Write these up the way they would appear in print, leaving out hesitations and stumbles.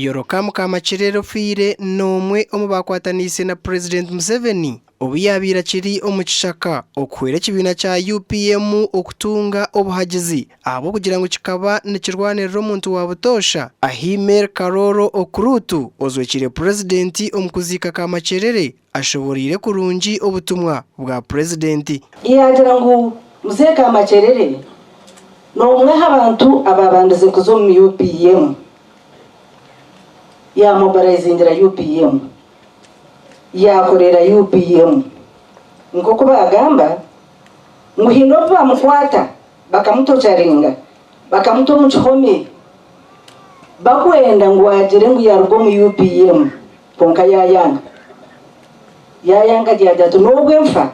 Yorokamu Kamachelero Fire nomwe omu bakwatanise na President Museveni obu yabira kiri omu kishaka okuhwera ekibiina kya UPM okutunga obuhagizi abo kugira ngo kikaba nikirwanirira omuntu wa butosha Ahimer Karoro Okurutu ozwekire President omu kuziika Kamachelere ashoborire kurungi obutumwa bwa President yagira ngu Mzee Kamachelere nomwe abantu ababandize kuzo mu UPM ya mobilizingira UPM yakorera UPM nkoko bagamba muhindo bamukwata bakamutocharinga bakamuto mu kihome bakwenda ngo agire ngo yarugo mu UPM konka yayanga jyajatu nobwe mfa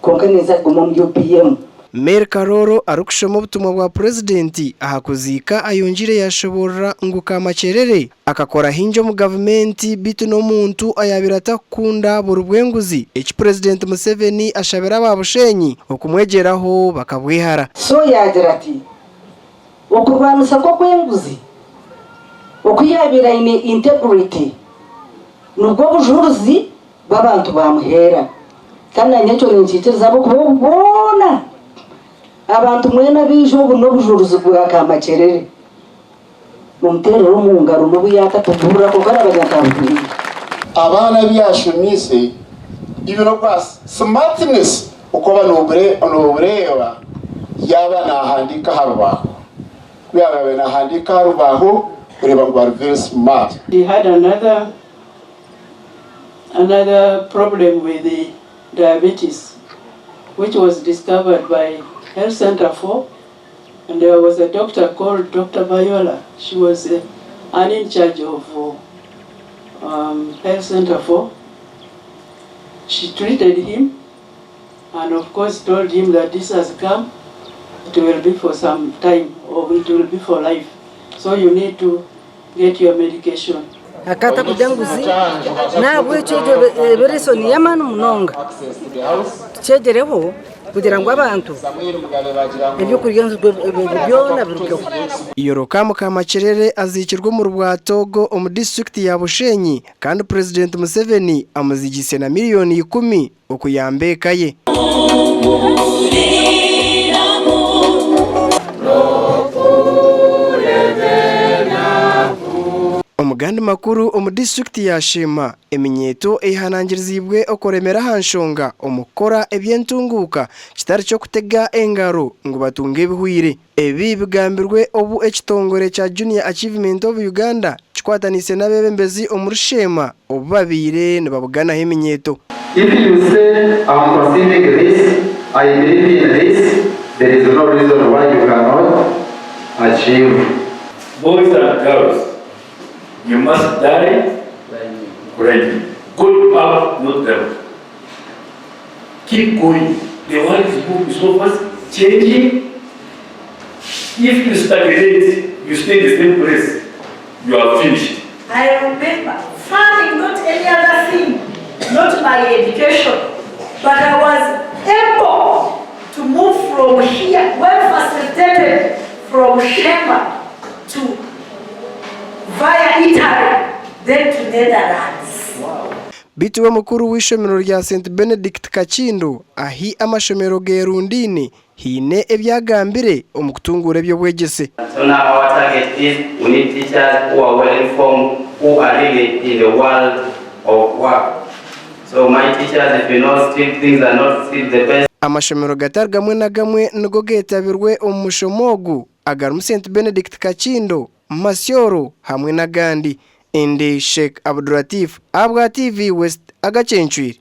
konka neza gumo mu UPM. Mer Karoro arukushoma obutumwa bwa President ahakuzika ayongire yashoborera ngo Kamachelere akakora hinjo mu government bitu no muntu ayabira takunda burubwenguzi eki President Museveni ashabira babushenyi okumwegeraho bakabwihara so yagira ati okurwanisa ko kwenguzi okuyabira ine integrity nubwo bujuruzi bw'abantu bamuhera kana nyecho ninchitiriza bo kubona abantu mwena bijo ubu no bujuruzi bwa Kamachelere mumterero mu ngaro no buyaka tubura ko kana abanyakabiri abana byashumise ibiro kwa smartness uko banobreba yaba nahandika harubaho yaba nahandika harubaho ureba ngo are very smart. He had another problem with the diabetes which was discovered by Health Center 4, and there was a doctor called Dr. Bayola. She was in charge of Health Center 4. She treated him and of course told him that this has come, it will be for some time or it will be for life. So you need to get your medication. Akata kujanguzi na bwecheje beresoni yamanu munonga chejereho kugira ngo abantu ebyo kuryanzwe byona biruko. Yorokamu Kamachelere azikirwa mu Rwatogo omu district ya Bushenyi kandi President Museveni amuzigise na miliyoni 10 okuyambekaye. Omugandi makuru omu district ya Shema eminyeto ehanangirizibwe okoremera hanshonga omukora ebyentunguka kitari cyo kutega engaro ngo batunge ebihwire ebi bigambirwe obu ekitongore kya Junior Achievement of Uganda kikwatanise n'abebembezi omu Shema obu babire nibabugana eminyeto. If you say I'm considering this, I believe in this, there is no reason why you cannot achieve. Boys and girls, you must die ready. Go up, not down. Keep going. The world is moving so fast, changing. If you stagnate, you stay in the same place, you are finished. I remember farming, not any other thing, not my education, but I was able to move from here, well facilitated from Shema to via Italy, then to Netherlands. Wow. Bituwe mukuru w'ishomero rya St Benedict Kakindo ahi amashomero gerundine hine ebyagambire omukutungura ebyo bwegese. So now our target is we need teachers who are well informed, who are really in the world of work. So my teachers, if you know still things are not still the best. Amashomero gatar gamwe na gamwe nugo getabirwe omushomogu agarumu St Benedict Kakindo Masyoro hamwe na gandi ende Sheikh Abdulatif abwa TV West agachenchwiri.